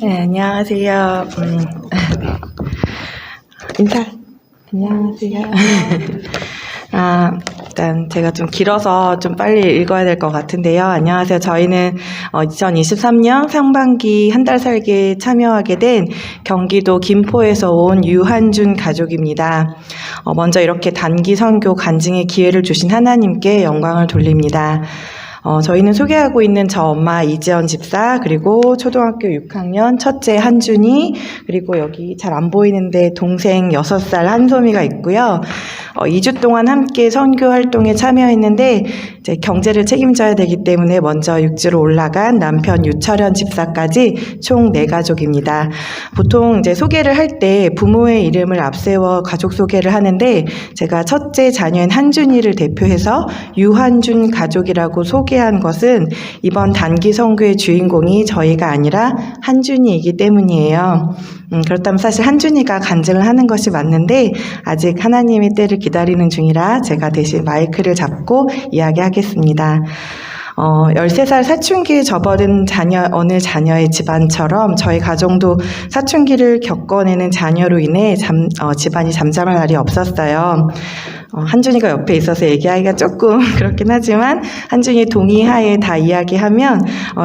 네, 안녕하세요. 네. 인사. 안녕하세요. 일단 제가 좀 길어서 좀 빨리 읽어야 될 것 같은데요. 안녕하세요. 저희는 2023년 상반기 한 달 살기에 참여하게 된 경기도 김포에서 온 유한준 가족입니다. 먼저 이렇게 단기 선교 간증의 기회를 주신 하나님께 영광을 돌립니다. 저희는 소개하고 있는 저 엄마 이지연 집사, 그리고 초등학교 6학년 첫째 한준이, 그리고 여기 잘 안 보이는데 동생 6살 한소미가 있고요. 2주 동안 함께 선교 활동에 참여했는데 이제 경제를 책임져야 되기 때문에 먼저 육지로 올라간 남편 유철현 집사까지 총 4가족입니다. 보통 이제 소개를 할 때 부모의 이름을 앞세워 가족 소개를 하는데 제가 첫째 자녀인 한준이를 대표해서 유한준 가족이라고 소개한 것은 이번 단기 선교의 주인공이 저희가 아니라 한준이이기 때문이에요. 그렇다면 사실 한준이가 간증을 하는 것이 맞는데 아직 하나님의 때를 기다리는 중이라 제가 대신 마이크를 잡고 이야기하겠습니다. 13살 사춘기에 접어든 어느 자녀의 집안처럼 저희 가정도 사춘기를 겪어내는 자녀로 인해 집안이 잠잠할 날이 없었어요. 한준이가 옆에 있어서 얘기하기가 조금 그렇긴 하지만 한준이 동의하에 다 이야기하면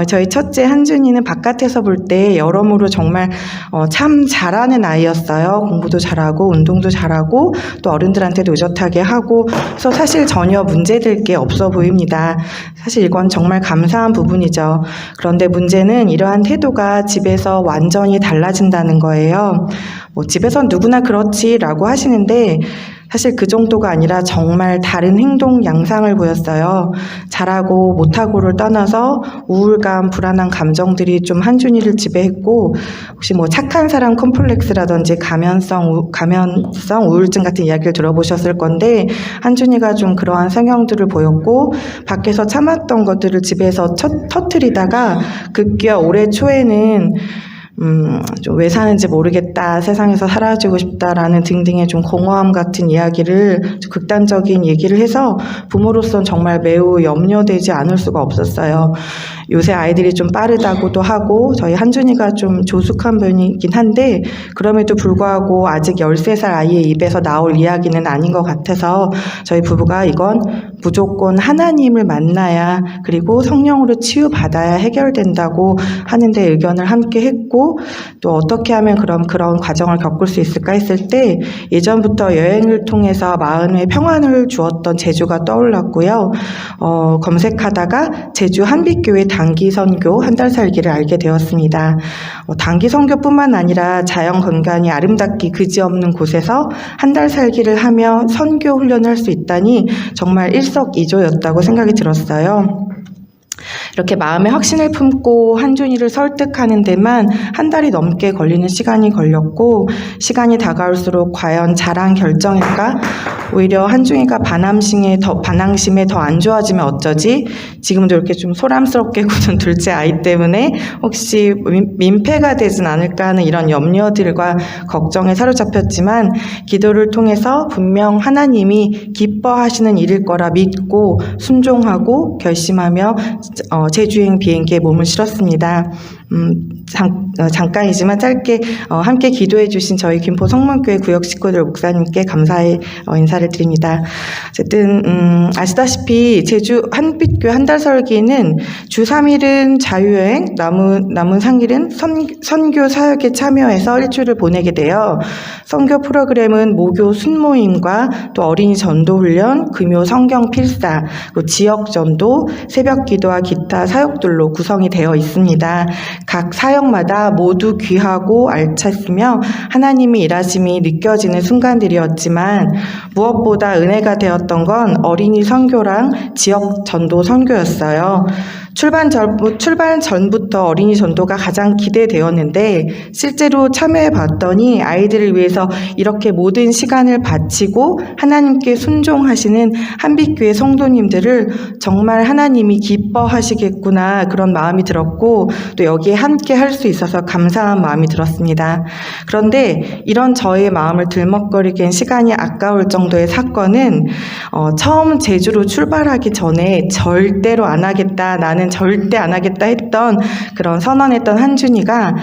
저희 첫째 한준이는 바깥에서 볼 때 여러모로 정말 참 잘하는 아이였어요. 공부도 잘하고 운동도 잘하고 또 어른들한테도 의젓하게 하고 그래서 사실 전혀 문제될 게 없어 보입니다. 사실 이건 정말 감사한 부분이죠. 그런데 문제는 이러한 태도가 집에서 완전히 달라진다는 거예요. 집에선 누구나 그렇지라고 하시는데 사실 그 정도가 아니라 정말 다른 행동 양상을 보였어요. 잘하고 못하고를 떠나서 우울감, 불안한 감정들이 좀 한준이를 지배했고 혹시 착한 사람 콤플렉스라든지 가면성 우울증 같은 이야기를 들어보셨을 건데 한준이가 좀 그러한 성향들을 보였고 밖에서 참았던 것들을 집에서 터뜨리다가 급기야 올해 초에는 좀 왜 사는지 모르겠다, 세상에서 사라지고 싶다라는 등등의 좀 공허함 같은 이야기를 좀 극단적인 얘기를 해서 부모로서는 정말 매우 염려되지 않을 수가 없었어요. 요새 아이들이 좀 빠르다고도 하고 저희 한준이가 좀 조숙한 편이긴 한데 그럼에도 불구하고 아직 13살 아이의 입에서 나올 이야기는 아닌 것 같아서 저희 부부가 이건 무조건 하나님을 만나야 그리고 성령으로 치유받아야 해결된다고 하는데 의견을 함께 했고 또 어떻게 하면 그런 과정을 겪을 수 있을까 했을 때 예전부터 여행을 통해서 마음에 평안을 주었던 제주가 떠올랐고요. 검색하다가 제주 한빛교회 단기 선교 한 달 살기를 알게 되었습니다. 단기 선교뿐만 아니라 자연 건강이 아름답기 그지없는 곳에서 한 달 살기를 하며 선교 훈련을 할 수 있다니 정말 일석이조였다고 생각이 들었어요. 이렇게 마음의 확신을 품고 한준이를 설득하는 데만 한 달이 넘게 걸리는 시간이 걸렸고 시간이 다가올수록 과연 잘한 결정일까? 오히려 한준이가 반항심에 더 안 좋아지면 어쩌지? 지금도 이렇게 좀 소람스럽게 구는 둘째 아이 때문에 혹시 민폐가 되진 않을까 하는 이런 염려들과 걱정에 사로잡혔지만 기도를 통해서 분명 하나님이 기뻐하시는 일일 거라 믿고 순종하고 결심하며 제주행 비행기에 몸을 실었습니다. 잠깐이지만 짧게 함께 기도해 주신 저희 김포 성문교회 구역 식구들 목사님께 감사의 인사를 드립니다. 어쨌든 아시다시피 제주 한빛교회 한 달 설기는 주 3일은 자유여행, 남은 3일은 선교 사역에 참여해서 일주일을 보내게 돼요. 선교 프로그램은 모교 순모임과 또 어린이 전도훈련, 금요 성경 필사, 지역 전도, 새벽 기도와 기타 사역들로 구성이 되어 있습니다. 각 사역마다 모두 귀하고 알찼으며 하나님의 일하심이 느껴지는 순간들이었지만 무엇보다 은혜가 되었던 건 어린이 선교랑 지역 전도 선교였어요. 출발 전부터 어린이 전도가 가장 기대되었는데 실제로 참여해 봤더니 아이들을 위해서 이렇게 모든 시간을 바치고 하나님께 순종하시는 한빛교회 성도님들을 정말 하나님이 기뻐하시겠구나 그런 마음이 들었고 또 여기에 여기에 함께 할 수 있어서 감사한 마음이 들었습니다. 그런데 이런 저의 마음을 들먹거리게 한 시간이 아까울 정도의 사건은 처음 제주로 출발하기 전에 절대로 안 하겠다, 나는 절대 안 하겠다 했던 그런 선언했던 한준이가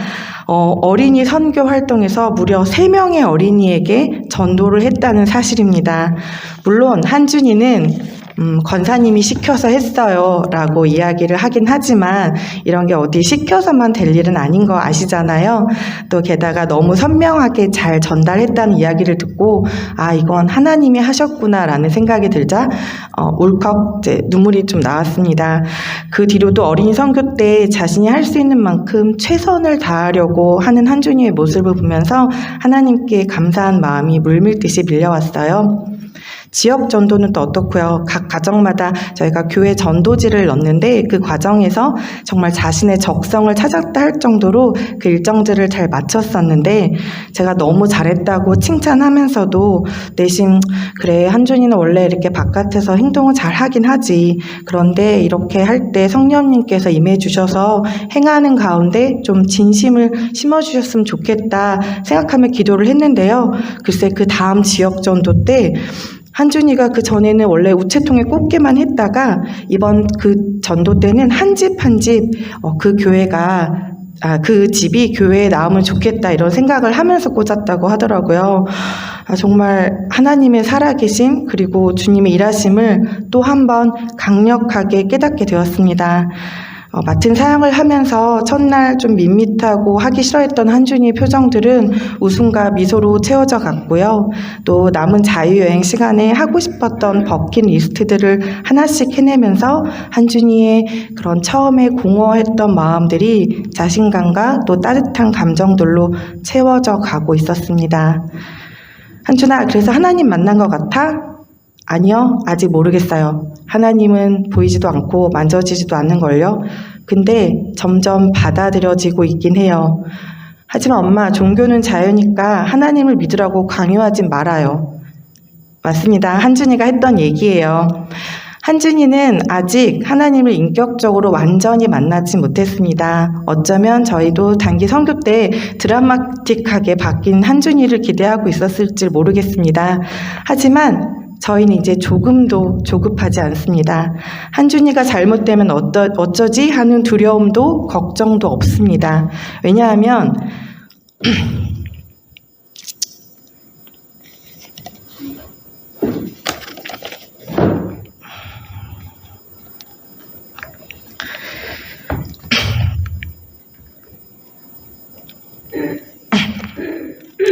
어린이 선교 활동에서 무려 3명의 어린이에게 전도를 했다는 사실입니다. 물론 한준이는 권사님이 시켜서 했어요 라고 이야기를 하긴 하지만 이런 게 어디 시켜서만 될 일은 아닌 거 아시잖아요. 또 게다가 너무 선명하게 잘 전달했다는 이야기를 듣고 이건 하나님이 하셨구나 라는 생각이 들자 울컥 이제 눈물이 좀 나왔습니다. 그 뒤로도 어린이 선교 때 자신이 할 수 있는 만큼 최선을 다하려고 하는 한준이의 모습을 보면서 하나님께 감사한 마음이 물밀듯이 밀려왔어요. 지역 전도는 또 어떻고요? 각 가정마다 저희가 교회 전도지를 넣는데 그 과정에서 정말 자신의 적성을 찾았다 할 정도로 그 일정들을 잘 마쳤었는데 제가 너무 잘했다고 칭찬하면서도 내심 그래 한준이는 원래 이렇게 바깥에서 행동을 잘 하긴 하지. 그런데 이렇게 할 때 성령님께서 임해 주셔서 행하는 가운데 좀 진심을 심어주셨으면 좋겠다 생각하며 기도를 했는데요. 글쎄 그 다음 지역 전도 때 한준이가 그 전에는 원래 우체통에 꽂기만 했다가 이번 그 전도 때는 한 집 한 집 그 교회가 그 집이 교회에 나오면 좋겠다 이런 생각을 하면서 꽂았다고 하더라고요. 정말 하나님의 살아계심 그리고 주님의 일하심을 또 한 번 강력하게 깨닫게 되었습니다. 맡은 사역을 하면서 첫날 좀 밋밋하고 하기 싫어했던 한준이의 표정들은 웃음과 미소로 채워져 갔고요. 또 남은 자유여행 시간에 하고 싶었던 버킷리스트들을 하나씩 해내면서 한준이의 그런 처음에 공허했던 마음들이 자신감과 또 따뜻한 감정들로 채워져 가고 있었습니다. 한준아, 그래서 하나님 만난 것 같아? 아니요, 아직 모르겠어요. 하나님은 보이지도 않고 만져지지도 않는걸요. 근데 점점 받아들여지고 있긴 해요. 하지만 엄마, 종교는 자유니까 하나님을 믿으라고 강요하진 말아요. 맞습니다. 한준이가 했던 얘기예요. 한준이는 아직 하나님을 인격적으로 완전히 만나지 못했습니다. 어쩌면 저희도 단기 선교 때 드라마틱하게 바뀐 한준이를 기대하고 있었을지 모르겠습니다. 하지만 저희는 이제 조금도 조급하지 않습니다. 한준이가 잘못되면 어쩌지 하는 두려움도 걱정도 없습니다. 왜냐하면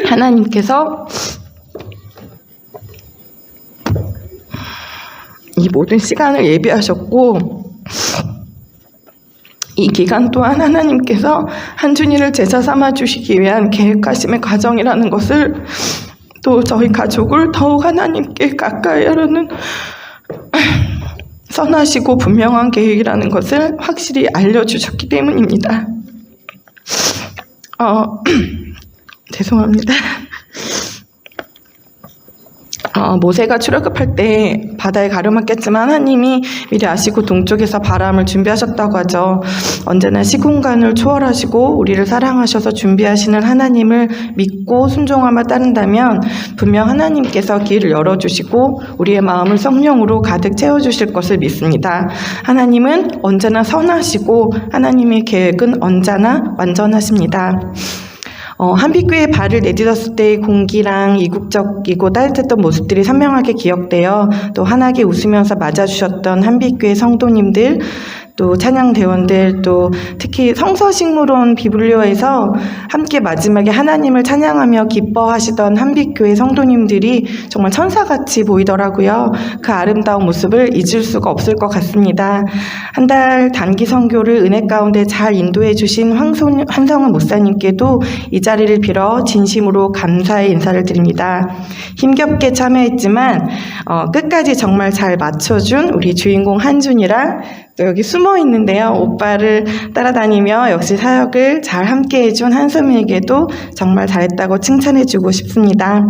하나님께서 이 모든 시간을 예비하셨고 이 기간 또한 하나님께서 한준이를 제자 삼아 주시기 위한 계획하심의 과정이라는 것을 또 저희 가족을 더욱 하나님께 가까이 하려는 선하시고 분명한 계획이라는 것을 확실히 알려주셨기 때문입니다. 죄송합니다. 모세가 출애굽할 때 바다에 가려막혔지만 하나님이 미리 아시고 동쪽에서 바람을 준비하셨다고 하죠. 언제나 시공간을 초월하시고 우리를 사랑하셔서 준비하시는 하나님을 믿고 순종하며 따른다면 분명 하나님께서 길을 열어주시고 우리의 마음을 성령으로 가득 채워주실 것을 믿습니다. 하나님은 언제나 선하시고 하나님의 계획은 언제나 완전하십니다. 한빛교회에 발을 내딛었을 때의 공기랑 이국적이고 따뜻했던 모습들이 선명하게 기억되어 또 환하게 웃으면서 맞아주셨던 한빛교회 성도님들 또 찬양대원들 또 특히 성서식물원 비블리오에서 함께 마지막에 하나님을 찬양하며 기뻐하시던 한빛교회 성도님들이 정말 천사같이 보이더라고요. 그 아름다운 모습을 잊을 수가 없을 것 같습니다. 한 달 단기 선교를 은혜 가운데 잘 인도해 주신 한성은 목사님께도 이 자리를 빌어 진심으로 감사의 인사를 드립니다. 힘겹게 참여했지만 끝까지 정말 잘 맞춰준 우리 주인공 한준이랑 또 여기 숨어 있는데요. 오빠를 따라다니며 역시 사역을 잘 함께 해준 한소민에게도 정말 잘했다고 칭찬해주고 싶습니다.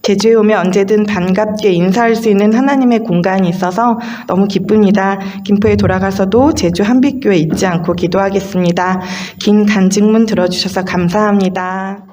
제주에 오면 언제든 반갑게 인사할 수 있는 하나님의 공간이 있어서 너무 기쁩니다. 김포에 돌아가서도 제주 한빛교회 잊지 않고 기도하겠습니다. 긴 간증문 들어주셔서 감사합니다.